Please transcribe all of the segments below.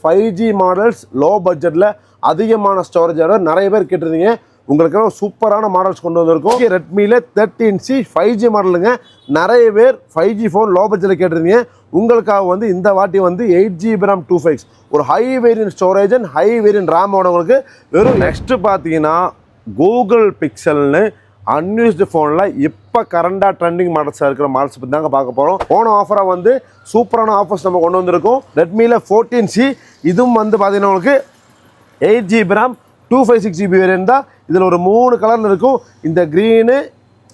5G models low பட்ஜெட்டில் அதிகமான ஸ்டோரேஜோட நிறைய பேர் கேட்டிருந்தீங்க. உங்களுக்கு சூப்பரான மாடல்ஸ் கொண்டு வந்திருக்கோம். ரெட்மியில் 13C 5G மாடலுங்க. நிறைய பேர் 5G ஃபோன் லோ பட்ஜெட்டில் கேட்டிருந்தீங்க. உங்களுக்காக வந்து இந்த வாட்டி வந்து 8GB RAM 256 ஒரு high variant storage and high variant ரேமோட உங்களுக்கு வெறும். நெக்ஸ்ட்டு பார்த்தீங்கன்னா கூகுள் பிக்சல்னு அன்யூஸ்டு ஃபோனில் இப்போ கரண்டாக ட்ரெண்டிங் மாடல்ஸாக இருக்கிற மாடல்ஸ் பற்றி தாங்க பார்க்க போகிறோம். போன ஆஃபராக வந்து சூப்பரான ஆஃபர்ஸ் நம்ம கொண்டு வந்திருக்கோம். ரெட்மியில் 14C இதுவும் வந்து பார்த்தீங்கன்னா உங்களுக்கு 8GB RAM 256GB வேரியன்ட் தான். இதில் ஒரு 3 கலரில் இருக்கும். இந்த க்ரீனு,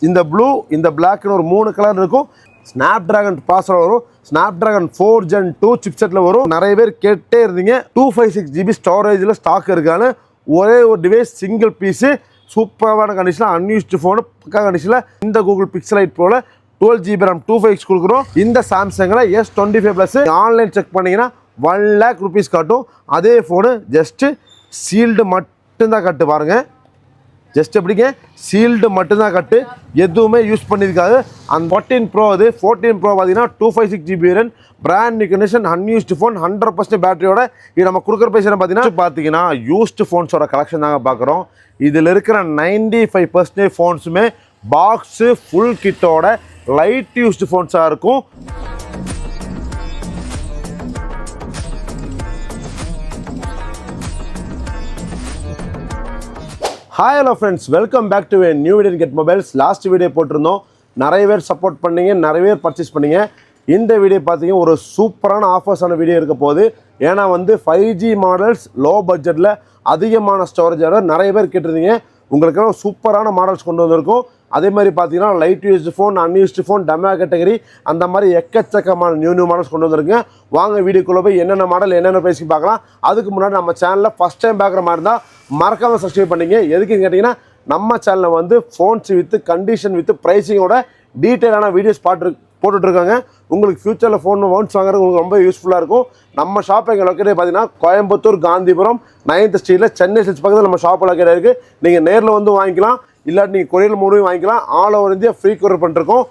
இந்த ப்ளூ, இந்த பிளாக்னு ஒரு 3 கலர் இருக்கும். ஸ்னாப்ட்ராகன் ப்ராசஸர் வரும். ஸ்னாப்ட்ராகன் 4 Gen 2 சிப்செட்டில் வரும். நிறைய பேர் கேட்டே இருந்தீங்க 256GB ஸ்டோரேஜில் ஸ்டாக் இருக்கான்னு. ஒரே ஒரு டிவைஸ் சிங்கிள் பீஸு சூப்பரான கண்டிஷனில் அன்யூஸ்டு ஃபோனு பக்கா கண்டிஷனில் இந்த கூகுள் பிக்சலைட் ப்ரோவில் 12GB RAM 256 கொடுக்குறோம். இந்த சாம்சங்கில் S25+ ஆன்லைன் செக் பண்ணிங்கன்னா 1 lakh rupees காட்டும். அதே ஃபோனு ஜஸ்ட்டு சீல்டு மட்டும்தான் கட்டு பாருங்கள். ஜஸ்ட் எப்படிங்க சீல்டு மட்டும்தான் கட்டு, எதுவுமே யூஸ் பண்ணியிருக்காது. அந்த 14 Pro அது 14 Pro பார்த்தீங்கன்னா 256GB variant brand new condition unused phone 100% பேட்டரியோட. இது நம்ம கொடுக்குற பைசா பார்த்தீங்கன்னா யூஸ்டு ஃபோன்ஸோட கலெக்ஷன் தாங்க பார்க்குறோம். இதில் இருக்கிற 95% ஃபோன்ஸுமே பாக்ஸு ஃபுல் கிட்டோட லைட் யூஸ்டு ஃபோன்ஸாக இருக்கும். Hi hello friends, welcome back to a new video get mobiles. Last video போட்டிருந்தோம், நிறைய பேர் சப்போர்ட் பண்ணீங்க, நிறைய பேர் பர்ச்சேஸ் பண்ணீங்க. இந்த வீடியோ பார்த்தீங்கன்னா ஒரு சூப்பரான ஆஃபர்ஸான வீடியோ இருக்க போகுது. ஏன்னா வந்து 5G மாடல்ஸ் லோ பட்ஜெட்டில் அதிகமான ஸ்டோரேஜோட நிறைய பேர் கேட்டிருந்தீங்க. உங்களுக்கான சூப்பரான மாடல்ஸ் கொண்டு வந்திருக்கோம். அதே மாதிரி பார்த்தீங்கன்னா light used phone, unused phone, demo category அந்த மாதிரி எக்கச்சக்கமான நியூ மாடல்ஸ் கொண்டு வந்திருக்கேன். வாங்க வீடியோக்குள்ளே போய் என்னென்ன மாடல் என்னென்ன பேசி பார்க்கலாம். அதுக்கு முன்னாடி நம்ம சேனலில் ஃபஸ்ட் டைம் பார்க்குற மாதிரி இருந்தால் மறக்காமல் சப்ஸ்கிரைப் பண்ணிங்க. எதுக்குன்னு கேட்டிங்கன்னா நம்ம சேனலில் வந்து phones with condition with ப்ரைஸிங்கோட டீட்டெயிலான videos போட்டுட்ருக்காங்க. உங்களுக்கு ஃப்யூச்சரில் ஃபோன் வாங்குறது உங்களுக்கு ரொம்ப யூஸ்ஃபுல்லாக இருக்கும். நம்ம ஷாப் எங்கள் லொக்கேட் பார்த்தீங்கன்னா கோயம்புத்தூர் காந்திபுரம் 9th ஸ்ட்ரீட்டில் சென்னை சில்ஸ் பக்கத்தில் நம்ம ஷாப் லொக்கேட் இருக்குது. நீங்கள் நேரில் வந்து வாங்கிக்கலாம், இல்லாட்டி நீங்கள் கொரியர் மூலியம் வாங்கிக்கலாம். All over India free courier பண்ணிருக்கோம்.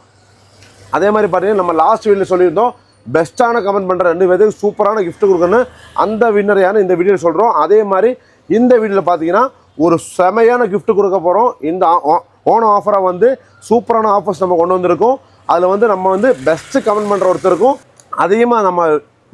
அதே மாதிரி பார்த்தீங்கன்னா நம்ம லாஸ்ட் வீடியோவில் சொல்லியிருந்தோம் பெஸ்ட்டான கமெண்ட் பண்ணுற 2 பேருக்கு சூப்பரான கிஃப்ட் கொடுக்கணும். அந்த வின்னர் யாரும் இந்த வீடியோவில் சொல்கிறோம். அதே மாதிரி இந்த வீடியோவில் பார்த்தீங்கன்னா ஒரு செமையான கிஃப்ட் கொடுக்க போகிறோம். இந்த ஓணம் ஆஃபராக வந்து சூப்பரான ஆஃபர்ஸ் நம்ம கொண்டு வந்திருக்கோம். அதில் வந்து நம்ம வந்து பெஸ்ட்டு கமெண்ட் பண்ணுற ஒருத்தருக்கும் அதிகமாக நம்ம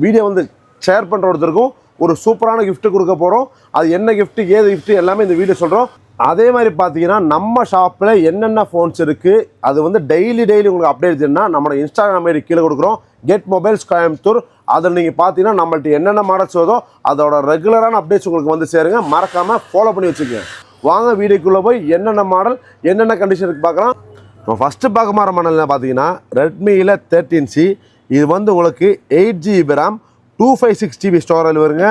வீடியோ வந்து ஷேர் பண்ணுற ஒருத்தருக்கும் ஒரு சூப்பரான கிஃப்ட் கொடுக்க போகிறோம். அது என்ன கிஃப்ட்டு, ஏது கிஃப்ட்டு எல்லாமே இந்த வீடியோ சொல்கிறோம். அதே மாதிரி பார்த்தீங்கன்னா நம்ம ஷாப்பில் என்னென்ன ஃபோன்ஸ் இருக்குது அது வந்து டெய்லி உங்களுக்கு அப்டேட் செய்யணும்னா நம்மளோட இன்ஸ்டாகிராம் ஐடி கீழே கொடுக்குறோம், கெட் மொபைல்ஸ் கோயம்புத்தூர். அதில் நீங்கள் பார்த்தீங்கன்னா நம்மள்ட்ட என்னென்ன மாடல்ஸ் வருதோ அதோட ரெகுலரான அப்டேட்ஸ் உங்களுக்கு வந்து சேருங்க. மறக்காமல் ஃபாலோ பண்ணி வச்சுக்கோங்க. வாங்க வீடியோக்குள்ளே போய் என்னென்ன மாடல் என்னென்ன கண்டிஷனுக்கு பார்க்கலாம். இப்போ ஃபஸ்ட்டு பார்க்க மாதிரி மாடல்னா பார்த்தீங்கன்னா ரெட்மியில் 13C இது வந்து உங்களுக்கு 8GB RAM 256GB ஸ்டோரேஜ் வருங்க.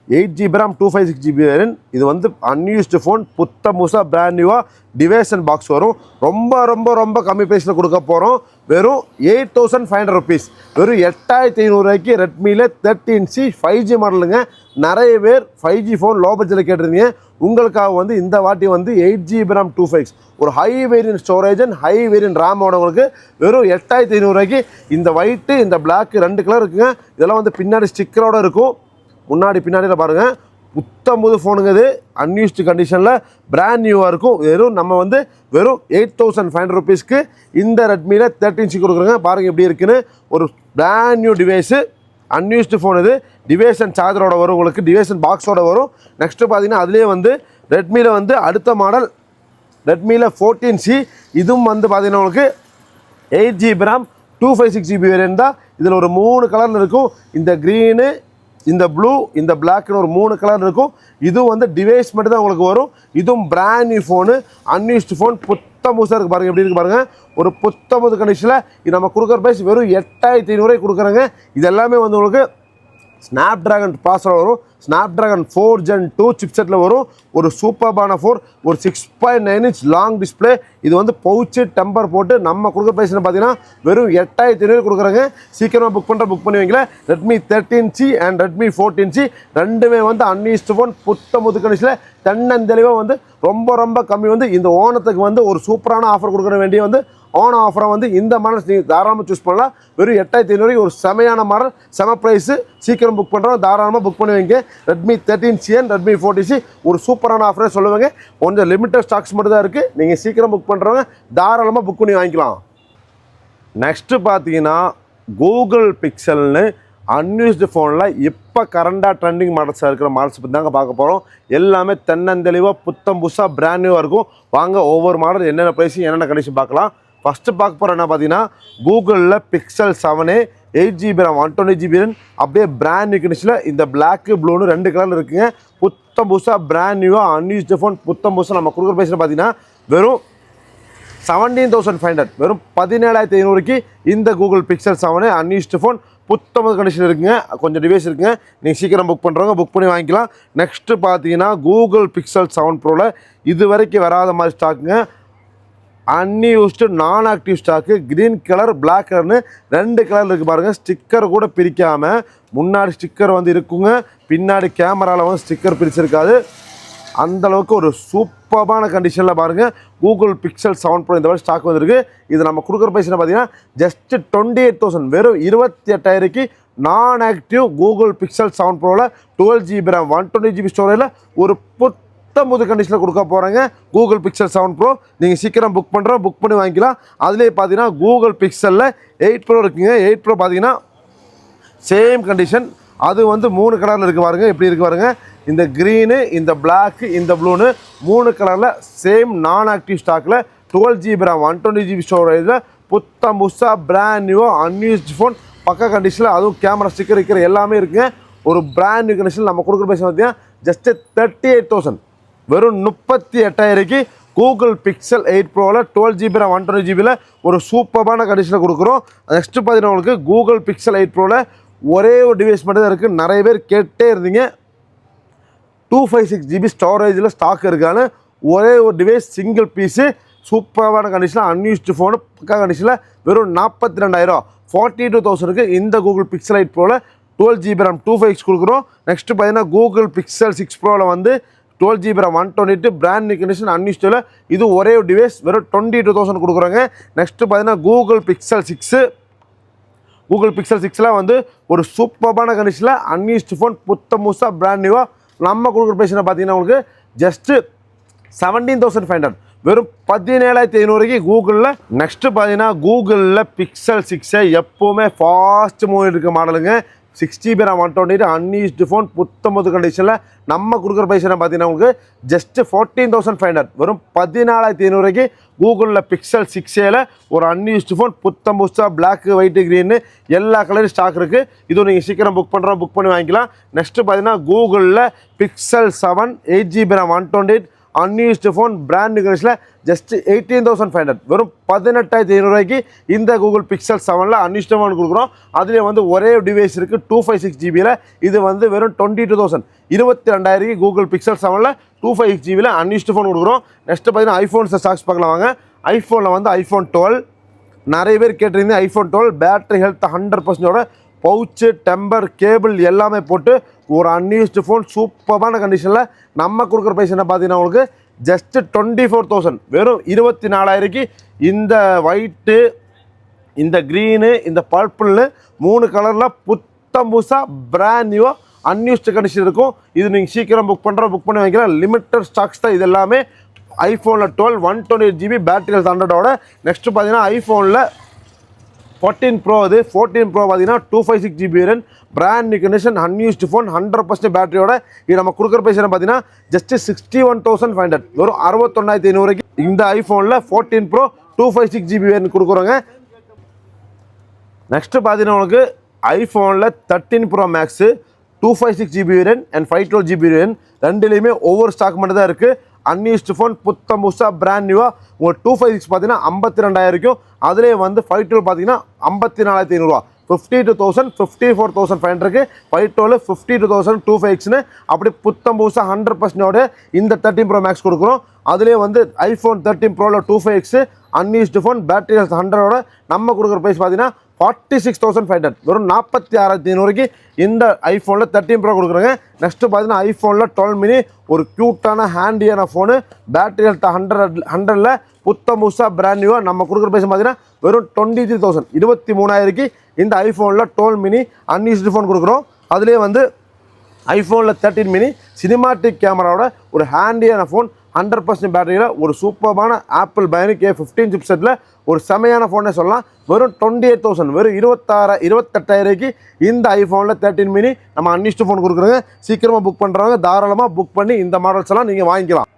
8GB RAM 256GB variant. இது வந்து அன்யூஸ்டு ஃபோன், புத்த முசா பிராண்ட் நியூவாக டிவைசன் பாக்ஸ் வரும். ரொம்ப ரொம்ப ரொம்ப கம்மி ப்ரைஸில் கொடுக்க போகிறோம். வெறும் 8500 rupees, வெறும் 8500 ரெட்மியில் 13C 5G மாடலுங்க. நிறைய பேர் 5G ஃபோன் லோ பட்ஜெட்டில் கேட்டிருந்தீங்க. உங்களுக்காக வந்து இந்த வாட்டி வந்து 8GB RAM 256 ஒரு high variant storage and high variant ரேமோட உங்களுக்கு வெறும் 8500 இந்த ஒயிட்டு இந்த பிளாக் 2 கலர் இருக்குங்க. இதெல்லாம் வந்து பின்னாடி ஸ்டிக்கரோடு இருக்கும். முன்னாடி பின்னாடியில் பாருங்கள் புத்தம்புது ஃபோனுங்க. இது அன்யூஸ்டு கண்டிஷனில் பிராண்ட் நியூவாக இருக்கும். நம்ம வந்து வெறும் 8500 rupeesக்கு இந்த ரெட்மியில் 13C கொடுக்குறோங்க. பாருங்கள் எப்படி இருக்குன்னு. ஒரு brand new device, unused phone. இது டிவைசன் சார்ஜரோட வரும், உங்களுக்கு டிவைசன் பாக்ஸோட வரும். நெக்ஸ்ட்டு பார்த்தீங்கன்னா அதுலேயே வந்து ரெட்மியில் வந்து அடுத்த மாடல் ரெட்மியில் 14C இதுவும் வந்து பார்த்தீங்கன்னா உங்களுக்கு 8GB RAM 256GB வேரியன்ட் தான். இதில் ஒரு 3 கலரில் இருக்கும். இந்த க்ரீனு, இந்த ப்ளூ, இந்த பிளாக்னு ஒரு 3 கலர் இருக்கும். இதுவும் வந்து டிவைஸ் மட்டும் தான் உங்களுக்கு வரும். இதுவும் brand new phone, unused phone, புத்தமுசாக இருக்குது. பாருங்கள் எப்படி இருக்குது பாருங்கள். ஒரு புத்தமுது கண்டிஷனில் இது நம்ம கொடுக்குற ப்ரைஸ் வெறும் 8500 கொடுக்குறாங்க. இது எல்லாமே வந்து உங்களுக்கு ஸ்னாப்ட்ராகன் ப்ராசஸர் வரும். Snapdragon 4 Gen 2 சிப்செட்டில் வரும். ஒரு சூப்பர்பான ஃபோன், ஒரு 6.9 inch லாங் டிஸ்பிளே. இது வந்து பவுச்சு டெம்பர் போட்டு நம்ம கொடுக்குற ப்ரைஸ்னு பார்த்தீங்கன்னா வெறும் 8500 கொடுக்குறாங்க. சீக்கிரமாக புக் பண்ணி வைங்களேன். Redmi 13C and Redmi 14C ரெண்டுமே வந்து அன்யூஸ்டு ஃபோன், புது கண்டிஷனில் தென்னந்தெளிவாக வந்து ரொம்ப கம்மி. வந்து இந்த ஓணத்துக்கு வந்து ஒரு சூப்பரான ஆஃபர் கொடுக்குற வேண்டிய வந்து ஓன ஆஃபரை வந்து இந்த மாடல்ஸ் நீங்கள் தாராளமாக சூஸ் பண்ணலாம். வெறும் 8500 ஒரு செமையான மாடல், செம ப்ரைஸு. சீக்கிரம் புக் பண்ணுறோம், தாராளமாக புக் பண்ணுவீங்க. Redmi 13C and Redmi 14C ஒரு சூப்பரான ஆஃபரே சொல்லுவாங்க. கொஞ்சம் லிமிட்டட் ஸ்டாக்ஸ் மட்டும் தான் இருக்குது. நீங்கள் சீக்கிரம் புக் பண்ணுறவங்க தாராளமாக புக் பண்ணி வாங்கிக்கலாம். நெக்ஸ்ட்டு பார்த்தீங்கன்னா கூகுள் பிக்சல்னு அன்யூஸ்டு ஃபோனில் இப்போ கரண்டாக ட்ரெண்டிங் மாடல்ஸாக இருக்கிற மாடல்ஸ் பற்றி தாங்க பார்க்க போகிறோம். எல்லாமே தென்னந்தெளிவாக புத்தம் புதுசாக பிராண்ட் நியூவாக இருக்கும். வாங்க ஒவ்வொரு மாடல் என்னென்ன ப்ரைஸு என்னென்ன கண்டிஷன் பார்க்கலாம். ஃபஸ்ட்டு பார்க்க போகிற என்ன பார்த்தீங்கன்னா கூகுளில் Pixel 7a 8GB RAM 120GB அப்படியே பிராண்ட் நியூ கண்டிஷனில் இந்த பிளாக்கு ப்ளூன்னு 2 கலரில் இருக்குங்க. புத்தம் புதுசாக பிராண்ட் நியூவாக அன்யூஸ்டு ஃபோன், புத்தம் புதுசாக நம்ம கொடுக்குற ப்ரைஸில் பார்த்தீங்கன்னா வெறும் 17,500, வெறும் 17,500க்கு இந்த Google Pixel 7a unused phone புத்தம்பது கண்டிஷன் இருக்குங்க. கொஞ்சம் டிவைஸ் இருக்குங்க. நீங்கள் சீக்கிரம் புக் பண்ணுறவங்க புக் பண்ணி வாங்கிக்கலாம். நெக்ஸ்ட்டு பார்த்தீங்கன்னா கூகுள் Pixel 7 Proவில் இது வரைக்கும் வராத மாதிரி ஸ்டாக்குங்க. Unused non active stock, green colour black கலர்னு 2 கலர் இருக்குது பாருங்கள். ஸ்டிக்கர் கூட பிரிக்காமல் முன்னாடி ஸ்டிக்கர் வந்து இருக்குங்க, பின்னாடி கேமராவில் வந்து ஸ்டிக்கர் பிரிச்சிருக்காது. அந்தளவுக்கு ஒரு சூப்பரான கண்டிஷனில் பாருங்கள் கூகுள் Pixel 7 Pro இந்த மாதிரி ஸ்டாக் வந்துருக்கு. இது நம்ம கொடுக்குற ப்ரைஸ்னு பார்த்தீங்கன்னா ஜஸ்ட்டு 28,000, வெறும் 28,000க்கு நான் active Google Pixel 7 Proவில் 12GB RAM 120GB ஸ்டோரேஜில் ஒரு புது கண்டிஷனில் கொடுக்க போகிறாங்க கூகுள் Pixel 7 Pro. நீங்கள் சீக்கிரம் புக் பண்ணி வாங்கிக்கலாம். அதுலேயே பார்த்தீங்கன்னா கூகுள் Pixelல 8 Pro இருக்குங்க. 8 Pro பார்த்தீங்கன்னா சேம் கண்டிஷன். அது வந்து 3 கலரில் இருக்குது பாருங்கள். எப்படி இருக்குது பாருங்கள், இந்த க்ரீனு, இந்த பிளாக்கு, இந்த ப்ளூன்னு 3 கலரில் சேம் நான் ஆக்டிவ் ஸ்டாக்கில் 12GB RAM 120GB ஸ்டோரேஜில் புத்தம் புதுசாக பிராண்ட் நியூவாக அன்யூஸ்டு ஃபோன், பக்கா கண்டிஷனில், அதுவும் கேமரா ஸ்டிக்கர் இருக்கிற எல்லாமே இருக்குங்க. ஒரு பிராண்ட் நியூ கண்டிஷனில் நம்ம கொடுக்குற பைசா பார்த்தீங்கன்னா ஜஸ்ட்டு 38,000, வெறும் 38,000க்கு கூகுள் Pixel 8 Proவில் 12GB RAM 120GBயில் ஒரு சூப்பரான கண்டிஷனில் கொடுக்குறோம். நெக்ஸ்ட்டு பார்த்தீங்கன்னா உங்களுக்கு கூகுள் Pixel 8 Proவில் ஒரே ஒரு டிவைஸ் மட்டும் தான் இருக்குது. நிறைய பேர் கேட்டே இருந்தீங்க 256GB ஸ்டோரேஜில் ஸ்டாக் இருக்கான்னு. ஒரே ஒரு டிவைஸ் சிங்கிள் பீஸு சூப்பரான கண்டிஷனில் அன்யூஸ்டு ஃபோனு பக்கா கண்டிஷனில் வெறும் 42,000, 42,000க்கு இந்த கூகுள் Pixel 8 Proவில் 12GB RAM 256 கொடுக்குறோம். நெக்ஸ்ட்டு பார்த்தீங்கன்னா கூகுள் Pixel 6 Proவில் வந்து 12GB RAM 128 brand new condition அன்யூஸ்டில். இது ஒரே ஒரு டிவைஸ் வெறும் 22,000 கொடுக்குறாங்க. நெக்ஸ்ட்டு பார்த்தீங்கன்னா கூகுள் Pixel 6ல் வந்து ஒரு சூப்பரான கண்டிஷனில் அன்யூஸ்டு ஃபோன் புத்தமுசா பிராண்ட் நியூவாக நம்ம கொடுக்குற ப்ரைஸ்னு பார்த்தீங்கன்னா உங்களுக்கு ஜஸ்ட்டு 17,500, வெறும் 17,500க்கு கூகுளில். நெக்ஸ்ட்டு பார்த்தீங்கன்னா கூகுளில் Pixel 6 எப்போவுமே ஃபாஸ்ட் மூவ் இருக்க மாடலுங்க. 6GB RAM 128 அன்யூஸ்டு ஃபோன் புத்தம்பது கண்டிஷனில் நம்ம கொடுக்குற ப்ரைஸ் என்ன பார்த்தீங்கன்னா உங்களுக்கு ஜஸ்ட்டு 14,500, வெறும் 14,500க்கு கூகுளில் Pixel 6aல ஒரு அன்யூஸ்டு ஃபோன் புத்தம்புஸ்டாக பிளாக்கு, ஒயிட்டு, க்ரீனு எல்லா கலரும் ஸ்டாக் இருக்குது. இதுவும் நீங்கள் சீக்கிரம் புக் பண்ணி வாங்கிக்கலாம். நெக்ஸ்ட்டு பார்த்தீங்கன்னா கூகுளில் Pixel 7 8GB RAM 128 unused phone brand new கண்டிஷனில் ஜஸ்ட்டு 18,500, வெறும் 18,500க்கு இந்த கூகுள் Pixel 7ல் அன்யூஸ்டு ஃபோன் கொடுக்குறோம். அதுலேயே வந்து ஒரே டிவைஸ் இருக்குது 256GBயில். இது வந்து வெறும் 22,000, 22,000க்கு கூகுள் Pixel 7ல் 256GBயில் அன்யூஸ்டு ஃபோன் கொடுக்குறோம். நெக்ஸ்ட்டு பார்த்தீங்கன்னா ஐஃபோன்ஸை ஸ்டாக்ஸ் பார்க்கலாம் வாங்க. ஐஃபோனில் வந்து iPhone 12 நிறைய பேர் கேட்டிருந்தீங்க. iPhone 12 பேட்டரி ஹெல்த் 100%ஓட பவுச்சு, டெம்பர், கேபிள் எல்லாமே போட்டு ஒரு அன்யூஸ்டு ஃபோன் சூப்பரான கண்டிஷனில் நம்ம கொடுக்குற ப்ரைஸ் என்ன பார்த்தீங்கன்னா உங்களுக்கு ஜஸ்ட்டு 24,000, வெறும் 24,000க்கு இந்த ஒயிட்டு, இந்த க்ரீனு, இந்த பர்பிள்னு 3 கலரில் புத்தம் புதுசாக பிராண்ட் நியூவாக அன்யூஸ்டு கண்டிஷன் இருக்கும். இது நீங்கள் சீக்கிரம் புக் பண்ணி வைக்கலாம். லிமிட்டட் ஸ்டாக்ஸ் தான் இது எல்லாமே. ஐஃபோனில் 12 128GB பேட்டரி ஹெல்த் 100ஓட. நெக்ஸ்ட்டு பார்த்தீங்கன்னா ஐஃபோனில் 14 Pro, அது 14 Pro பார்த்தீங்கன்னா 256GB brand new condition unused phone 100% பேட்டரியோட. இது நம்ம கொடுக்குற ப்ரைஸ் என்ன பார்த்தீங்கன்னா ஜஸ்ட்டு 61,500, வெறும் 61,500க்கு இந்த ஐஃபோனில் 14 Pro 256GB கொடுக்குறோங்க. நெக்ஸ்ட்டு பார்த்தீங்கன்னா உங்களுக்கு ஐஃபோனில் 13 Pro Max 256GB and 512GB ரெண்டுலேயுமே ஒவ்வொரு ஸ்டாக் மட்டும் தான் இருக்குது. அன்யூஸ்டு ஃபோன் புத்தம் புதுசாக பிராண்ட் நியூவாக உங்களுக்கு 256 பார்த்தீங்கன்னா 52,000க்கும், அதுலேயே வந்து 512 பார்த்தீங்கன்னா 54,500, 52,000 54,500 512 52,256 அப்படி புத்தம் புதுசாக 100% இந்த 13 Pro Max கொடுக்குறோம். அதுலேயே வந்து iPhone 13 Proல 25X அன்யூஸ்டு ஃபோன் பேட்டரி 100ஓட நம்ம கொடுக்குற ப்ரைஸ் பார்த்தீங்கன்னா 46,500 வெறும் 46,500 இந்த ஐஃபோனில் 13 Pro கொடுக்குறோங்க. நெக்ஸ்ட்டு பார்த்தீங்கன்னா ஐஃபோனில் 12 mini ஒரு க்யூட்டான ஹேண்டியான ஃபோனு பேட்டரி ஹெல்த் 100ல் புத்தம் புதுசாக பிராண்ட் நியூவாக நம்ம கொடுக்குற ப்ரைஸ் பார்த்தீங்கன்னா வெறும் 23,000 23,000 இந்த ஐஃபோனில் 12 mini அன்யூஸ்டு ஃபோன் கொடுக்குறோம். அதுலேயே வந்து ஐஃபோனில் 13 mini சினிமாட்டிக் கேமராவோட ஒரு ஹேண்டியான ஃபோன் 100% பேட்டரியில் ஒரு சூப்பரான ஆப்பிள் பயோனிக் A15 சிப்செட்டில் ஒரு செமையான ஃபோனே சொல்லலாம். வெறும் 28,000 வெறும் 28,000 இந்த ஐஃபோனில் 13 mini நம்ம அன்யூஸ்டு ஃபோன் கொடுக்குறோங்க. சீக்கிரமாக புக் பண்ணுறவங்க தாராளமாக புக் பண்ணி இந்த மாடல்ஸ் எல்லாம் நீங்கள் வாங்கிக்கலாம்.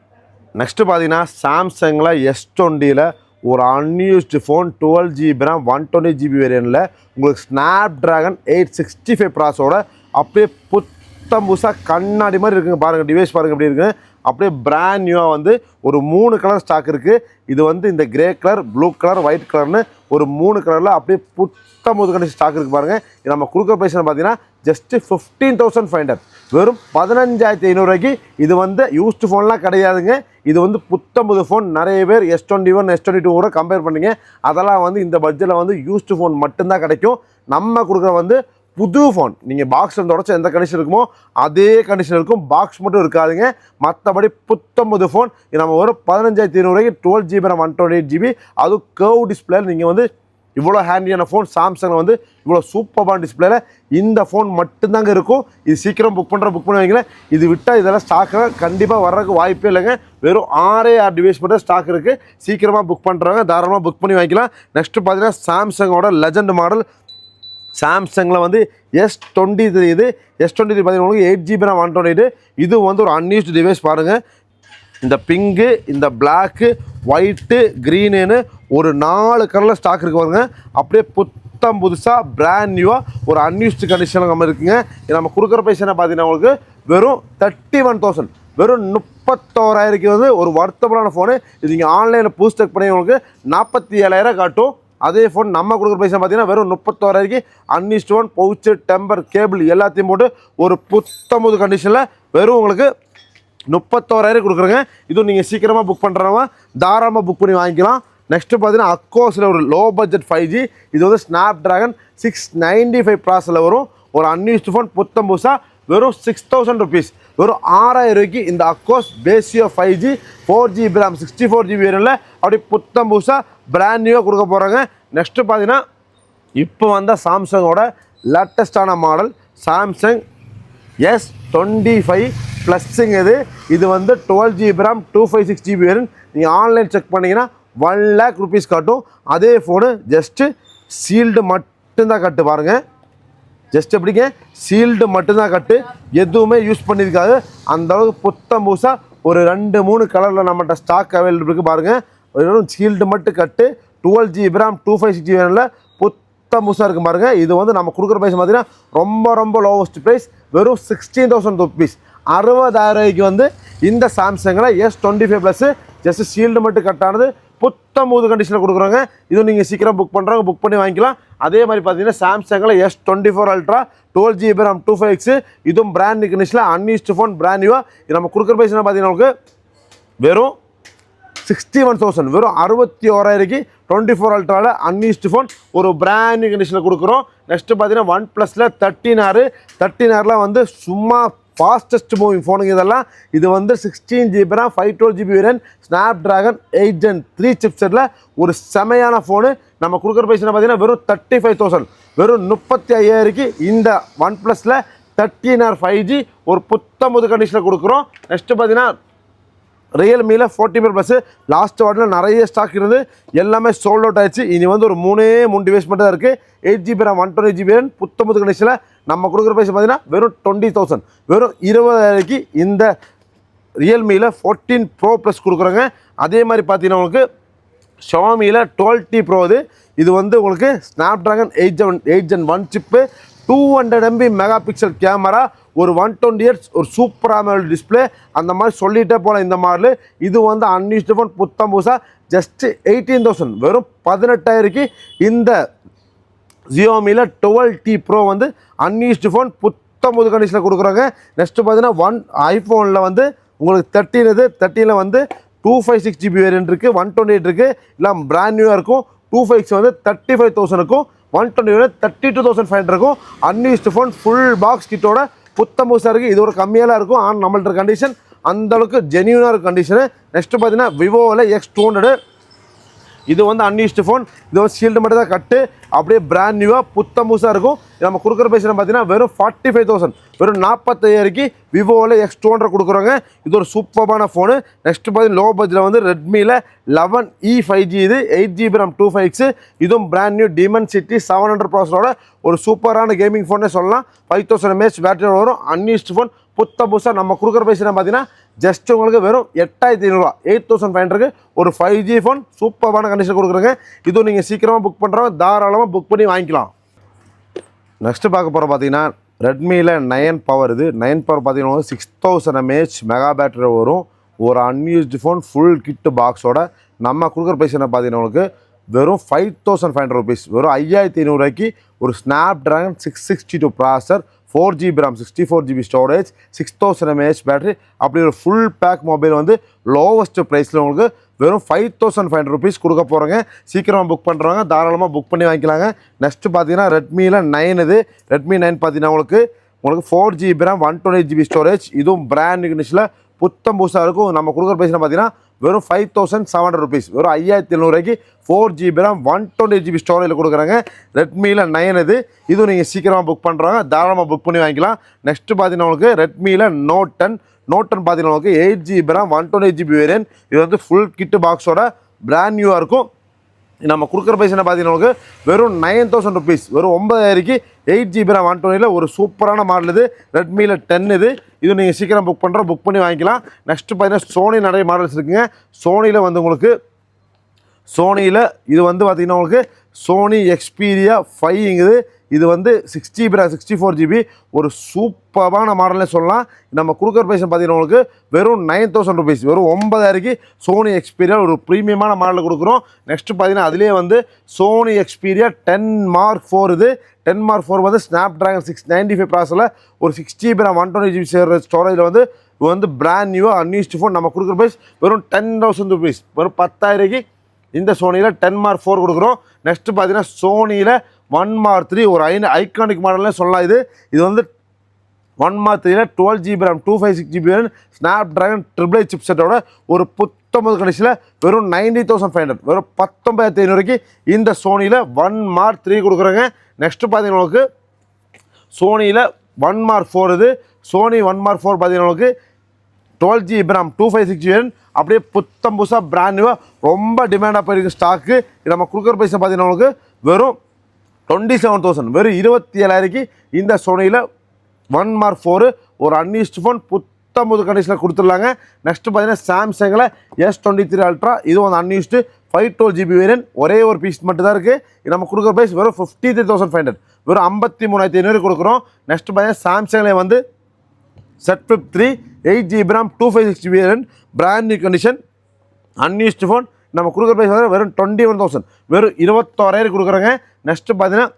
நெக்ஸ்ட்டு பார்த்தீங்கன்னா சாம்சங்கில் S20ல் ஒரு unused phone 12GB RAM 120GB வேரியனில் உங்களுக்கு ஸ்னாப் ட்ராகன் 865 ப்ராஸோட அப்படியே புத்தம் புதுசாக கண்ணாடி மாதிரி இருக்குங்க. பாருங்கள் டிவைஸ் பாருங்கள் எப்படி இருக்குது. அப்படியே பிராண்ட் நியூவாக வந்து ஒரு 3 கலர் ஸ்டாக் இருக்குது. இது வந்து இந்த grey colour blue colour white கலர்னு ஒரு 3 கலரில் அப்படியே புத்தம் புது கண்டிஷன் ஸ்டாக் இருக்குது பாருங்கள். இது நம்ம கொடுக்குற ப்ரைஸ் பார்த்தீங்கன்னா ஜஸ்ட்டு 15,500 வெறும் 15,500 இது வந்து யூஸ்டு ஃபோன்லாம் கிடையாதுங்க. இது வந்து புத்தம் புது ஃபோன். நிறைய பேர் S21 S22 கூட கம்பேர் பண்ணிங்க. அதெல்லாம் வந்து இந்த பட்ஜெட்டில் வந்து யூஸ்டு ஃபோன் மட்டும்தான் கிடைக்கும். நம்ம கொடுக்குற வந்து புது ஃபோன். நீங்கள் பாக்ஸில் தொடச்ச எந்த கண்டிஷன் இருக்குமோ அதே கண்டிஷன் இருக்கும். பாக்ஸ் மட்டும் இருக்காதுங்க. மற்றபடி புத்தம் புது ஃபோன். இது நம்ம ஒரு 15,500 12GB RAM 128GB அதுவும் கர்வ் டிஸ்பிளேல நீங்கள் வந்து இவ்வளோ ஹேண்டியான ஃபோன் சாம்சங்கில் வந்து இவ்வளோ சூப்பரான டிஸ்பிளேல இந்த ஃபோன் மட்டும்தாங்க இருக்கும். இது சீக்கிரம் புக் பண்ணி வைங்களேன். இது விட்டால் இதெல்லாம் ஸ்டாக்கெல்லாம் கண்டிப்பாக வர்றதுக்கு வாய்ப்பே இல்லைங்க. வெறும் 6 டிவைஸ் மட்டும் ஸ்டாக் இருக்குது. சீக்கிரமாக புக் பண்ணுறவங்க தாராளமாக புக் பண்ணி வாங்கிக்கலாம். நெக்ஸ்ட்டு பார்த்தீங்கன்னா சாம்சங்கோட லெஜண்ட் மாடல் சாம்சங்கில் வந்து S23 இது S23 பார்த்தீங்கன்னா 8GB RAM 128 இது வந்து ஒரு அன்யூஸ்டு டிவைஸ் பாருங்கள். இந்த பிங்கு இந்த பிளாக்கு ஒயிட்டு க்ரீனுன்னு ஒரு 4 கலரில் ஸ்டாக் இருக்கு பாருங்க. அப்படியே புத்தம் புதுசாக பிராண்ட் நியூவாக ஒரு அன்யூஸ்டு கண்டிஷனில் நம்ம இருக்குங்க. இது நம்ம கொடுக்குற ப்ரைஸ் என்ன பார்த்தீங்கன்னா உங்களுக்கு வெறும் 31,000 வெறும் 31,000 வந்து ஒரு வர்த்தபுளான ஃபோனு. இது நீங்கள் ஆன்லைனில் பூஸ்ட் செக் பண்ணி உங்களுக்கு 47,000 காட்டும். அதே ஃபோன் நம்ம கொடுக்குற பைசா பார்த்தீங்கன்னா வெறும் 31,000 unused phone pouch temper cable எல்லாத்தையும் போட்டு ஒரு புத்தம்பது கண்டிஷனில் வெறும் உங்களுக்கு 31,000 கொடுக்குறேங்க. இதுவும் நீங்கள் சீக்கிரமாக புக் பண்ணுறவங்க தாராளமாக புக் பண்ணி வாங்கிக்கலாம். நெக்ஸ்ட்டு பார்த்தீங்கன்னா அக்கோஸில் ஒரு லோ பட்ஜெட் 5G இது வந்து ஸ்னாப் ட்ராகன் 695 ப்ராஸில் வரும் ஒரு அன்யூஸ்டு ஃபோன் புத்தம் புதுசாக வெறும் 6,000 rupees வெறும் 6,000 இந்த occurs பேசியோ 5G 4GB RAM 64GB வேரியன்ல அப்படி புத்தம் புதுசாக பிராண்ட் நியூவாக கொடுக்க போகிறாங்க. நெக்ஸ்ட்டு பார்த்தீங்கன்னா இப்போ வந்த சாம்சங்கோட லேட்டஸ்டான மாடல் சாம்சங் S25 ப்ளஸ்ஸுங்க. இது வந்து 12GB RAM 256GB வேரியன்ட். நீங்கள் ஆன்லைன் செக் பண்ணிங்கன்னா 1 lakh rupees காட்டும். அதே ஃபோனு ஜஸ்ட்டு சீல்டு மட்டும்தான் கட்டு பாருங்கள். ஜஸ்ட் எப்படிங்க சீல்டு மட்டும்தான் கட்டு எதுவுமே யூஸ் பண்ணியிருக்காது. அந்தளவுக்கு புத்தம் புதுசாக ஒரு 2-3 கலரில் நம்மகிட்ட ஸ்டாக் அவைலபிள் இருக்குது பாருங்கள். வெறும் சீல்டு மட்டும் கட்டு 12GB RAM 256GB வேரியன்ட்டில் புத்தம் புதுசாக இருக்குது பாருங்கள். இது வந்து நம்ம கொடுக்குற ப்ரைஸ் பார்த்தீங்கன்னா ரொம்ப லோவஸ்ட் ப்ரைஸ் வெறும் 16,000 rupees 60,000 வந்து இந்த சாம்சங்கில் S25 ப்ளஸ்ஸு ஜஸ்ட் சீல்டு மட்டும் கட்டானது புத்தம் புது கண்டிஷனில் கொடுக்குறாங்க. இதுவும் நீங்கள் சீக்கிரம் புக் பண்ணுறவங்க புக் பண்ணி வாங்கிக்கலாம். அதே மாதிரி பார்த்தீங்கன்னா சாம்சங்கில் S24 Ultra 12GB RAM 256 இதுவும் பிராண்ட் கண்டிஷனில் அன்யூஸ்டு ஃபோன் பிராண்ட் நியூவாக இது நம்ம கொடுக்குற ப்ரைஸ் பார்த்தீங்கன்னா உங்களுக்கு வெறும் 61,000 வெறும் 61,000 24 Ultraவில் அன்யூஸ்டு ஃபோன் ஒரு பிராண்ட் நியூ கண்டிஷனில் கொடுக்குறோம். நெக்ஸ்ட்டு பார்த்தீங்கன்னா OnePlusல 13R வந்து சும்மா ஃபாஸ்டஸ்ட் மூவிங் ஃபோனுங்க இதெல்லாம். இது வந்து 16GB RAM 512GB variant snap dragon 8 Gen 3 சிப்செட்டில் ஒரு செமையான ஃபோனு. நம்ம கொடுக்குற ப்ரைஸ் பார்த்தீங்கன்னா வெறும் 35,000 வெறும் 35,000 இந்த OnePlusல 13R 5G ஒரு புத்தம்புது கண்டிஷனில் கொடுக்குறோம். நெக்ஸ்ட்டு பார்த்தீங்கன்னா ரியல்மியில் 40 ப்ளஸ் லாஸ்ட் வாட்டில் நிறைய ஸ்டாக் இருந்து எல்லாமே சோல்ட் அவுட் ஆயிடுச்சு. இனி வந்து ஒரு 3 டிவைஸ் மட்டும் தான் இருக்குது. 8GB RAM 120GB புத்தம்புது கண்டிஷனில் நம்ம கொடுக்குற ப்ரைஸ் பார்த்தீங்கன்னா வெறும் 20,000 வெறும் 20,000 இந்த ரியல்மியில் 14 Pro ப்ளஸ் கொடுக்குறோங்க. அதே மாதிரி பார்த்தீங்கன்னா உங்களுக்கு ஷாமியில் 12T Pro இது வந்து உங்களுக்கு Snapdragon 8 Gen 1 chip 200 MB mega pixel camera ஒரு 120Hz ஒரு சூப்பர் AMOLED டிஸ்பிளே அந்த மாதிரி சொல்லிகிட்டே போகலாம். இந்த மாடலு இது வந்து அன்யூஸ்டு ஃபோன் புத்தம் புதுசாக ஜஸ்ட்டு 18,000 வெறும் 18,000 இந்த Xiaomiல 12T Pro வந்து அன்யூஸ்டு ஃபோன் புத்தம்புது கண்டிஷனில் கொடுக்குறாங்க. நெக்ஸ்ட்டு பார்த்தீங்கன்னா ஐஃபோனில் வந்து உங்களுக்கு 13 இது 13ல் வந்து 256GB வேரியன்ட் இருக்குது, 128 இருக்குது, இல்லை பிராண்ட் நியூவாக இருக்கும். 256 வந்து 35,000 இருக்கும், 120 வந்து 32,500 இருக்கும். அன்யூஸ்டு ஃபோன் ஃபுல் பாக்ஸ் கிட்டோட புத்தம்புசாக இருக்குது. இது ஒரு கம்மியாக இருக்கும், ஆனால் நம்மள்ட்ட கண்டிஷன் அந்தளவுக்கு ஜென்யூனாக இருக்கும் கண்டிஷனு. நெக்ஸ்ட்டு பார்த்தீங்கன்னா விவோவில் X200 இது வந்து அன்யூஸ்டு ஃபோன். இது வந்து ஷீல்டு மட்டும் தான் கட்டு, அப்படியே பிராண்ட் நியூவாக புத்தம்பூசாக இருக்கும். நம்ம கொடுக்குற பைசா பார்த்தீங்கன்னா வெறும் 45,000, வெறும் 45,000க்கு விவோவில் X200 கொடுக்குறோங்க. இது ஒரு சூப்பரான ஃபோனு. நெக்ஸ்ட்டு பார்த்தீங்கன்னா லோ பட்ஜெட்டில் வந்து ரெட்மியில் 11E 5G, இது 8GB RAM 256, இதுவும் பிராண்ட் நியூ Dimensity 700 ப்ராசரோட ஒரு சூப்பரான கேமிங் ஃபோனே சொல்லலாம். 5000 mAh பேட்டரியோட வரும். அன்யூஸ்டு ஃபோன் புதுசாக நம்ம கொடுக்குற பைசா பார்த்தீங்கன்னா ஜஸ்ட் உங்களுக்கு வெறும் 8,500, 8,500க்கு ஒரு 5G ஃபோன் சூப்பரான கண்டிஷன் கொடுக்குறேங்க. இதுவும் நீங்கள் சீக்கிரமாக புக் பண்ணுறோம், தாராளமாக புக் பண்ணி வாங்கிக்கலாம். நெக்ஸ்ட்டு பார்க்க போகிற பார்த்தீங்கன்னா ரெட்மியில் 9 பவர். இது 9 பவர் பார்த்தீங்கன்னா 6000 mAh மெகா பேட்டரி வரும். ஒரு அன்யூஸ்டு ஃபோன் ஃபுல் கிட்டு பாக்ஸோட நம்ம கொடுக்குற பைசா பார்த்தீங்கன்னா உங்களுக்கு வெறும் 5,500 rupees, வெறும் 5,500க்கு ஒரு ஸ்னாப் ட்ராகன் 662 ப்ராசர், 4GB RAM, 64GB storage, 6000 mAh battery, அப்படி ஒரு ஃபுல் பேக் மொபைல் வந்து லோவஸ்ட் ப்ரைஸில் உங்களுக்கு வெறும் 5,500 rupees கொடுக்க போகிறோங்க. சீக்கிரமாக புக் பண்ணுறவங்க தாராளமாக புக் பண்ணி வாங்கிக்கலாங்க. நெக்ஸ்ட்டு பார்த்தீங்கன்னா ரெட்மியில் 9 இது ரெட்மி 9 பார்த்தீங்கன்னா உங்களுக்கு 4GB RAM, 128GB ஸ்டோரேஜ், இதுவும் பிராண்ட் கண்டிஷனில் புத்தம் புதுசாக இருக்கும். நம்ம கொடுக்குற பைசா பார்த்தீங்கன்னா வெறும் 5,700 rupees, வெறும் 5,700க்கு 4GB RAM, 128GB ஸ்டோரேஜில் கொடுக்குறாங்க. ரெட்மியில் 9 இது இதுவும் நீங்கள் சீக்கிரமாக புக் பண்ணுறாங்க, தாராளமாக புக் பண்ணி வாங்கிக்கலாம். நெக்ஸ்ட்டு பார்த்தீங்கன்னா உங்களுக்கு ரெட்மியில் Note 10 பார்த்தீங்கன்னா உங்களுக்கு 8GB RAM, 128GB வேரியன்ட், இது வந்து ஃபுல் கிட்டு பாக்ஸோட பிராண்ட் நியூவாக இருக்கும். நம்ம கொடுக்குற பைசா பார்த்தீங்கன்னா வெறும் 9,000 rupees, வெறும் 9,000க்கு 8GB RAM 120ல் ஒரு சூப்பரான மாடல். இது ரெட்மியில் 10 இது நீங்கள் சீக்கிரம் புக் பண்ணி வாங்கிக்கலாம். நெக்ஸ்ட்டு பார்த்தீங்கன்னா சோனி நிறைய மாடல்ஸ் இருக்குங்க. சோனியில் வந்து உங்களுக்கு இது வந்து பார்த்தீங்கன்னா உங்களுக்கு சோனி எக்ஸ்பீரியா 5 இது வந்து 6GB RAM 64GB ஒரு சூப்பரான மாடல்னே சொல்லலாம். நம்ம கொடுக்குற பைசா பார்த்தீங்கன்னா உங்களுக்கு வெறும் 9,000 rupees, வெறும் 9,000க்கு சோனி எக்ஸ்பீரியா ஒரு ப்ரீமியமான மாடல் கொடுக்குறோம். நெக்ஸ்ட்டு பார்த்தீங்கன்னா அதுலேயே வந்து சோனி எக்ஸ்பீரியா 10 Mark 4 இது 10 Mark 4 வந்து ஸ்னாப் ட்ராகன் 695 ப்ராசரில் ஒரு 6GB RAM 128GB ஸ்டோரேஜில் வந்து இது வந்து பிராண்ட் நியூவாக அன்யூஸ்டு ஃபோன். நம்ம கொடுக்குற ப்ரைஸ் வெறும் 10,000 rupees, வெறும் 10,000க்கு இந்த சோனியில் 10 Mark 4 கொடுக்குறோம். நெக்ஸ்ட்டு பார்த்தீங்கன்னா சோனியில் 1 Mark 3 ஒரு ஐகானிக் மாடல்னே சொல்லலாம். இது வந்து 1 Mark 3ல் 12GB RAM 256GB snap dragon HHH சிப்செட்டோட ஒரு புத்தம்பது கண்டிஷனில் வெறும் 90,500, வெறும் 19,500க்கு இந்த சோனியில் 1 Mark 3 கொடுக்குறாங்க. நெக்ஸ்ட்டு பார்த்தீங்கன்னா உங்களுக்கு சோனியில் 1 Mark 4 இது சோனி 1 Mark 4 பார்த்தீங்கன்னா உங்களுக்கு 12GB RAM 256GB அப்படியே புத்தம் புதுசாக பிராண்ட் நியூவாக ரொம்ப டிமாண்டாக போயிருக்கு ஸ்டாக்கு. நம்ம கொடுக்குற பைசா பார்த்தீங்கன்னா உங்களுக்கு வெறும் 27,000, வெறும் 27,000க்கு இந்த சோனியில் 1 Mark 4 ஒரு அன்யூஸ்டு ஃபோன் புத்தம்பது கண்டிஷனில் கொடுத்துடலாங்க. நெக்ஸ்ட்டு பார்த்தீங்கன்னா சாம்சங்கில் S23 Ultra, இது வந்து அன்யூஸ்டு 512GB வேரியன்ட், ஒரே ஒரு பீஸ் மட்டும் தான் இருக்குது. நம்ம கொடுக்குற ப்ரைஸ் வெறும் 53,500, வெறும் 53,500 கொடுக்குறோம். நெக்ஸ்ட்டு பார்த்தீங்கன்னா சாம்சங்கில் வந்து Z Flip 3 8GB RAM 256GB variant, brand new condition unused phone. நம்ம கொடுக்குற ப்ரைஸ் வந்து வெறும் 21,000, வெறும் 21,000 கொடுக்குறோங்க. நெக்ஸ்ட்டு பார்த்தீங்கன்னா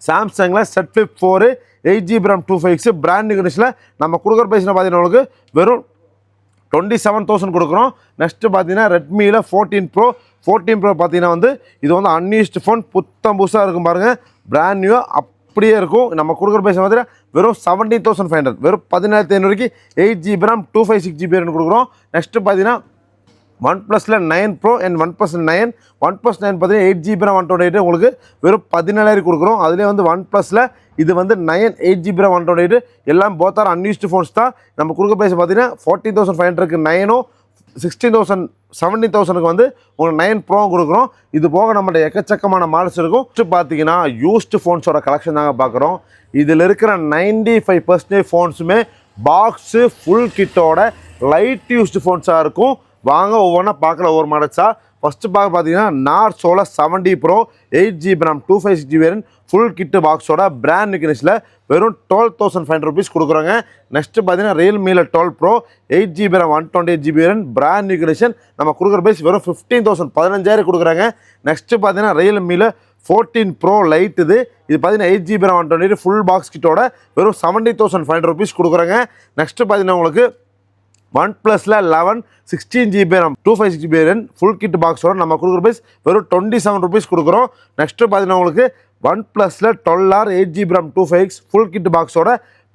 சாம்சங்கில் Z Flip 4 8GB RAM 256 brand new கண்டிஷனில் நம்ம கொடுக்குற ப்ரைஸ் பார்த்தீங்கன்னா உங்களுக்கு வெறும் 27,000 கொடுக்குறோம். நெக்ஸ்ட்டு பார்த்தீங்கன்னா ரெட்மியில் 14 Pro பார்த்தீங்கன்னா வந்து இது வந்து அன்யூஸ்டு ஃபோன் புத்தம் புதுசாக இருக்கும் பாருங்கள், பிராண்ட் நியூவாக அப்படியே இருக்கும். நம்ம கொடுக்குற பைசா பார்த்தீங்கன்னா வெறும் 17,500, வெறும் 17,500க்கு 8GB RAM 256GB கொடுக்குறோம். நெக்ஸ்ட்டு பார்த்தீங்கன்னா OnePlusல 9 Pro அண்ட் OnePlus 9 பார்த்தீங்கன்னா 8GB RAM 128 உங்களுக்கு வெறும் 17,000 கொடுக்குறோம். அதுலேயே வந்து OnePlusல இது வந்து 9 8GB RAM 128 எல்லாம் போத் ஆர் அன்யூஸ்டு ஃபோன்ஸ் தான். நம்ம கொடுக்குற பைசா பார்த்தீங்கன்னா 14,500க்கு 9ம் 16,000 17,000க்கு வந்து உங்களுக்கு 9 Pro கொடுக்குறோம். இது போக நம்மளுடைய எக்கச்சக்கமான மாடல்ஸ் இருக்கும். பார்த்தீங்கன்னா யூஸ்டு ஃபோன்ஸோட கலெக்ஷன் தாங்க பார்க்குறோம். இதில் இருக்கிற 95% ஃபோன்ஸுமே பாக்ஸு ஃபுல் கிட்டோட லைட் யூஸ்டு ஃபோன்ஸாக இருக்கும். வாங்க ஒவ்வொன்றா பார்க்கல ஒவ்வொரு மாடல்ஸாக. ஃபஸ்ட்டு பார்த்தீங்கன்னா நார்சோல 70 pro 8GB RAM 256GB variant full kit பாக்ஸோட பிராண்ட் நியூ வெறும் 12,500 ருபீஸ் கொடுக்குறாங்க. நெக்ஸ்ட்டு பார்த்தீங்கன்னா ரியல்மியில் 12 pro 8GB RAM 128GB variant brand new condition நம்ம கொடுக்குற ப்ரைஸ் வெறும் 15,000 15,000 கொடுக்குறாங்க. நெக்ஸ்ட்டு பார்த்தீங்கன்னா ரியல்மியில் 14 ப்ரோ லைட் இது பார்த்தீங்கன்னா 8GB RAM 128 ஃபுல் பாக்ஸ் கிட்டோட வெறும் 70,500 ருபீஸ் கொடுக்குறாங்க. நெக்ஸ்ட்டு பார்த்தீங்கன்னா உங்களுக்கு OnePlusல 11 16GB RAM 256GB variant full kit பாக்ஸோட நம்ம கொடுக்குற ப்ரைஸ் வெறும் 27 ருபீஸ் கொடுக்குறோம். நெக்ஸ்ட்டு பார்த்தீங்கன்னா உங்களுக்கு OnePlusல 12R 8GB RAM 256 full kit பாக்ஸோட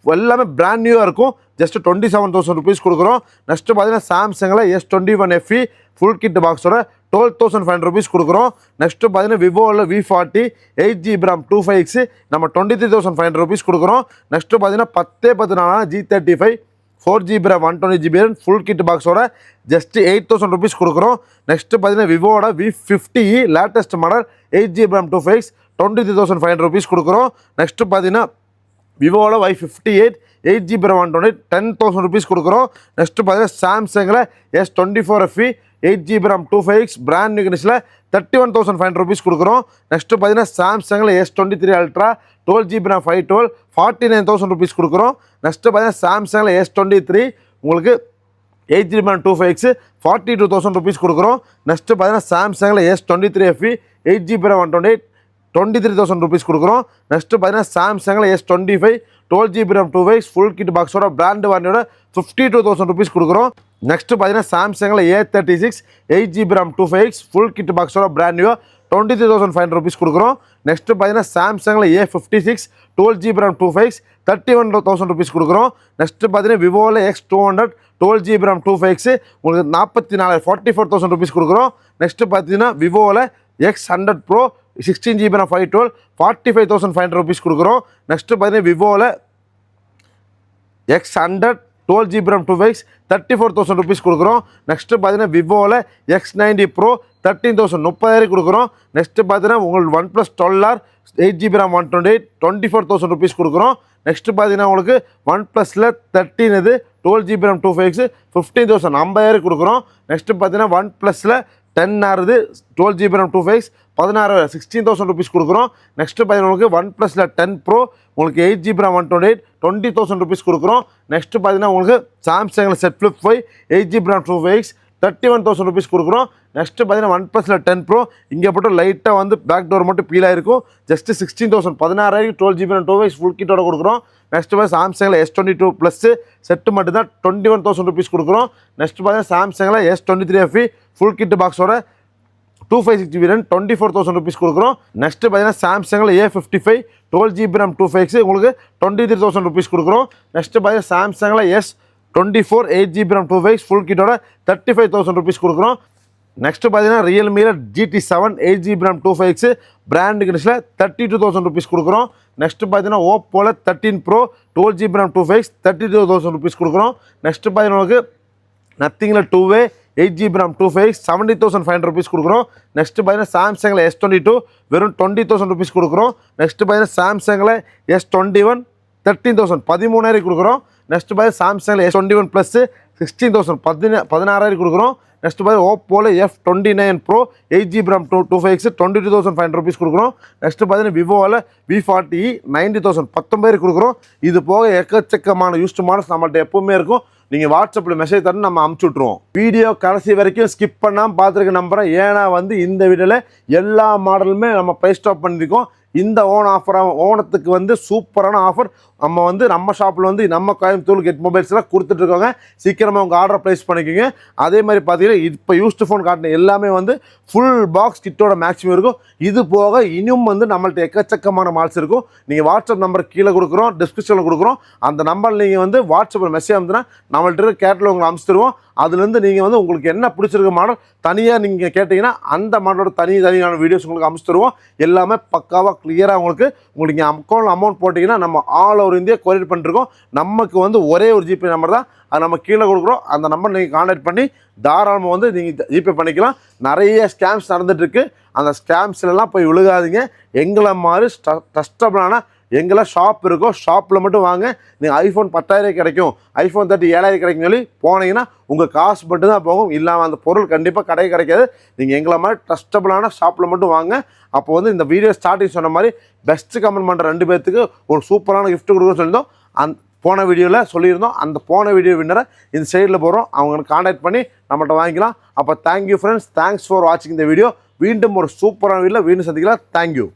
எல்லாமே பிராண்ட் நியூவாக இருக்கும். ஜஸ்ட் 27,000 ருபீஸ் கொடுக்குறோம். நெக்ஸ்ட்டு பார்த்தீங்கன்னா சாம்சங்கில் S21 FE ஃபுல் கிட் பாக்ஸோட 12,500 ருபீஸ் கொடுக்குறோம். நெக்ஸ்ட்டு பார்த்தீங்கன்னா விவோவில் V40 8GB RAM 256 நம்ம 23,500 ருபீஸ் கொடுக்குறோம். நெக்ஸ்ட்டு பார்த்தீங்கன்னா 10 G35 4GB RAM 120GB full kit பாக்ஸோட ஜஸ்ட் 8,000 ருபீஸ் கொடுக்குறோம். நெக்ஸ்ட்டு பார்த்தீங்கன்னா விவோட V50 latest model 8GB RAM 256 23,500 rupees கொடுக்குறோம். நெக்ஸ்ட்டு பார்த்தீங்கன்னா விவோவில் Y58 8GB RAM 128 10,000 ருபீஸ் கொடுக்குறோம். நெக்ஸ்ட்டு பார்த்தீங்கன்னா சாம்சங்கில் S24 FE 8GB RAM 256 brand new கண்டிஷனில் 31,500 ருபீஸ் கொடுக்குறோம். நெக்ஸ்ட்டு பார்த்தீங்கன்னா சாம்சங்கில் S23 ultra 12GB RAM 512 49,000 rupees கொடுக்குறோம். நெக்ஸ்ட்டு பார்த்தீங்கன்னா சாம்சங்கில் S23 உங்களுக்கு 8GB RAM 256 42,000 ருபீஸ் கொடுக்குறோம். நெக்ஸ்ட்டு பார்த்தீங்கன்னா சாம்சங்கில் S23 FE 8GB RAM 128 23,000 rupees கொடுக்குறோம். நெக்ஸ்ட்டு பார்த்தீங்கன்னா சாம்சங்கில் S25 12GB RAM 256 full kit பாக்ஸோட பிராண்ட் வாரண்டியோட 52,000 ருபீஸ் கொடுக்குறோம். நெக்ஸ்ட்டு பார்த்தீங்கன்னா சாம்சங்கில் A36 8GB RAM 256 full kit பாக்ஸோட பிராண்ட் நியூ 23,500 ருபீஸ் கொடுக்குறோம். நெக்ஸ்ட்டு பார்த்தீங்கன்னா சாம்சங்கில் A56 12GB RAM 256 31,000 ருபீஸ் கொடுக்குறோம். நெக்ஸ்ட்டு பார்த்தீங்கன்னா விவோவில் X200 12GB RAM 256 உங்களுக்கு 44,000 ருபீஸ் கொடுக்குறோம். நெக்ஸ்ட்டு பார்த்தீங்கன்னா விவோவில் X100 Pro 16GB RAM 512 45,500 rupees கொடுக்குறோம். நெக்ஸ்ட்டு பார்த்தீங்கன்னா விவோவில் X100 12GB RAM 256 34,000 ருபீஸ் கொடுக்குறோம். நெக்ஸ்ட்டு பார்த்தீங்கன்னா விவோவில் X90 Pro 13,000 30,000 கொடுக்குறோம். நெக்ஸ்ட்டு பார்த்தீங்கன்னா உங்களுக்கு OnePlus 12R 8GB RAM 128 24,000 rupees கொடுக்குறோம். நெக்ஸ்ட்டு பார்த்தீங்கன்னா உங்களுக்கு OnePlusல 13 இது 12GB RAM 256 15,000 50,000 கொடுக்குறோம். நெக்ஸ்ட்டு பார்த்தீங்கன்னா OnePlusல 10R இது 12GB RAM 256 16,000 16,000 ருபீஸ் கொடுக்குறோம். நெக்ஸ்ட்டு பார்த்தீங்கன்னா உங்களுக்கு OnePlusல 10 Pro உங்களுக்கு 8GB RAM 128 20,000 ருபீஸ் கொடுக்குறோம். நெக்ஸ்ட்டு பார்த்தீங்கன்னா உங்களுக்கு சாம்சங்கில் Z Flip 5 8GB RAM 256 31,000 rupees கொடுக்குறோம். நெக்ஸ்ட்டு பார்த்தீங்கன்னா OnePlusல 10 Pro இங்கே மட்டும் லைட்டாக வந்து பேக் டோர் மட்டும் பீல் ஆகிருக்கும். ஜஸ்ட்டு 16,000 16,000 12GB RAM 256 ஃபுல் கிட்டோட கொடுக்குறோம். நெக்ஸ்ட்டு பார்த்தீங்கன்னா சாம்சங்கில் S22 ப்ளஸ் செட்டு மட்டும் தான் 21,000 ருபீஸ் கொடுக்குறோம். நெக்ஸ்ட்டு பார்த்தீங்கன்னா சாம்சங்கில் S23 FE ஃபுல் கிட் பாக்ஸோட 256GB RAM 24,000 ருபீஸ் கொடுக்குறோம். நெக்ஸ்ட்டு பார்த்தீங்கன்னா சாம்சங்கில் A55 12GB RAM 256 உங்களுக்கு 23,000 ருபீஸ் கொடுக்குறோம். நெக்ஸ்ட்டு பார்த்தீங்கன்னா சாம்சங்கில் S24 8GB RAM 256 ஃபுல் கிட்டோட 35,000 ருபீஸ் கொடுக்குறோம். நெக்ஸ்ட்டு பார்த்தீங்கன்னா ரியல்மியில் GT7 8GB RAM 256 பிராண்ட் கண்டிஷனில் 32,000 ருபீஸ் கொடுக்குறோம். நெக்ஸ்ட்டு பார்த்தீங்கன்னா ஓப்போவில் 13 Pro 12GB RAM 256 32,000 ருபீஸ் கொடுக்குறோம். நெக்ஸ்ட்டு பார்த்தீங்கன்னா உங்களுக்கு நத்திங்கில் 2way 8GB RAM 256 70,500 ருபீஸ் கொடுக்குறோம். நெக்ஸ்ட்டு பார்த்தீங்கன்னா சாம்சங்கில் S22 வெறும் 20,000 ருபீஸ் கொடுக்குறோம். நெக்ஸ்ட்டு பார்த்தீங்கன்னா சாம்சங்கில் S21 13,000 13,000 கொடுக்குறோம். நெக்ஸ்ட்டு பார்த்தீங்கன்னா சாம்சங்கில் S21 ப்ளஸ் 16,000 16,000 கொடுக்குறோம். நெக்ஸ்ட் பார்த்தீங்கன்னா ஓப்போவில் F29 Pro 8GB RAM 256 22,500 rupees கொடுக்குறோம். நெக்ஸ்ட் பார்த்தீங்கன்னா விவோவில் V40 90,000 19,000 கொடுக்குறோம். இது போக எக்கச்சக்கமான யூஸ்டு மாடல்ஸ் நம்மள்ட்ட எப்பவுமே இருக்கும். நீங்கள் வாட்ஸ்அப்பில் மெசேஜ் தரணும், நம்ம அமுச்சு விட்ருவோம். வீடியோ கடைசி வரைக்கும் ஸ்கிப் பண்ணாமல் பார்த்துருக்க நம்புகிறேன். ஏன்னா வந்து இந்த வீடியோவில் எல்லா மாடலுமே நம்ம ப்ரைஸ் ஸ்டாப் பண்ணியிருக்கோம். இந்த ஓணத்துக்கு வந்து சூப்பரான ஆஃபர் நம்ம ஷாப்பில் வந்து நம்ம கோயம்புத்தூர் கெட் மொபைல்ஸ்லாம் கொடுத்துட்ருக்கோங்க. சீக்கிரமாக உங்கள் ஆர்டரை ப்ளேஸ் பண்ணிக்கோங்க. அதே மாதிரி பார்த்தீங்கன்னா இப்போ யூஸ்டு ஃபோன் காட்டின எல்லாமே வந்து ஃபுல் பாக்ஸ் கிட்டோட மேக்ஸிமம் இருக்கும். இது போக இன்னும் வந்து நம்மள்ட்ட எக்கச்சக்கமான மால்ஸ் இருக்கும். நீங்கள் வாட்ஸ்அப் நம்பர் கீழே கொடுக்குறோம், டிஸ்கிரிப்ஷனில் கொடுக்குறோம். அந்த நம்பரில் நீங்கள் வந்து வாட்ஸ்அப்பில் மெசேஜ் அனுப்புனா நம்மள்ட்ட இருக்க கேட்டலாக் உங்களுக்கு அனுப்பிச்சிடுவோம். அதுலேருந்து நீங்கள் வந்து உங்களுக்கு என்ன பிடிச்சிருக்க மாடல் தனியாக நீங்கள் கேட்டிங்கன்னா அந்த மாடலோட தனியான வீடியோஸ் உங்களுக்கு அனுப்பிச்சிடுவோம். எல்லாமே பக்காவாக கிளியராக உங்களுக்கு நீங்கள் அக்கௌண்ட்டில் அமௌண்ட் போட்டிங்கன்னா நம்ம ஆல் ஓவர் இந்தியா கொரியர் பண்ணிருக்கோம். நமக்கு வந்து ஒரே ஒரு ஜிபே நம்பர் தான், அது நம்ம கீழே கொடுக்குறோம். அந்த நம்பர் நீங்கள் கான்டாக்ட் பண்ணி தாராளமாக வந்து நீங்கள் ஜிபே பண்ணிக்கலாம். நிறைய ஸ்கேம்ஸ் நடந்துகிட்ருக்கு. அந்த ஸ்கேம்ஸ்லாம் போய் விழுகாதீங்க. எங்களை மாதிரி ட்ரஸ்டபிளான எங்கெல்லாம் ஷாப் இருக்கோ ஷாப்பில் மட்டும் வாங்க. நீங்கள் ஐஃபோன் 10,000 கிடைக்கும், ஐஃபோன் 30 7,000 கிடைக்கும் சொல்லி போனீங்கன்னா உங்கள் காசு மட்டும் தான் போகும். இல்லாமல் அந்த பொருள் கண்டிப்பாக கிடைக்காது. நீங்கள் எங்களை மாதிரி ட்ரஸ்டபுளான ஷாப்பில் மட்டும் வாங்க. அப்போ வந்து இந்த வீடியோ ஸ்டார்டிங் சொன்ன மாதிரி பெஸ்ட்டு கமெண்ட் பண்ணுற 2 பேர்த்துக்கு ஒரு சூப்பரான கிஃப்ட் கொடுக்குறோன்னு சொல்லியிருந்தோம். போன வீடியோவில் சொல்லியிருந்தோம். அந்த போன வீடியோ வின்னரை இந்த சைடில் போகிறோம், அவங்க கான்டாக்ட் பண்ணி நம்மகிட்ட வாங்கிக்கலாம். அப்போ தேங்க்யூ ஃப்ரெண்ட்ஸ், தேங்க்ஸ் ஃபார் வாட்சிங் இந்த வீடியோ. மீண்டும் ஒரு சூப்பரான வீடியோவில் சந்திக்கலாம். தேங்க்யூ.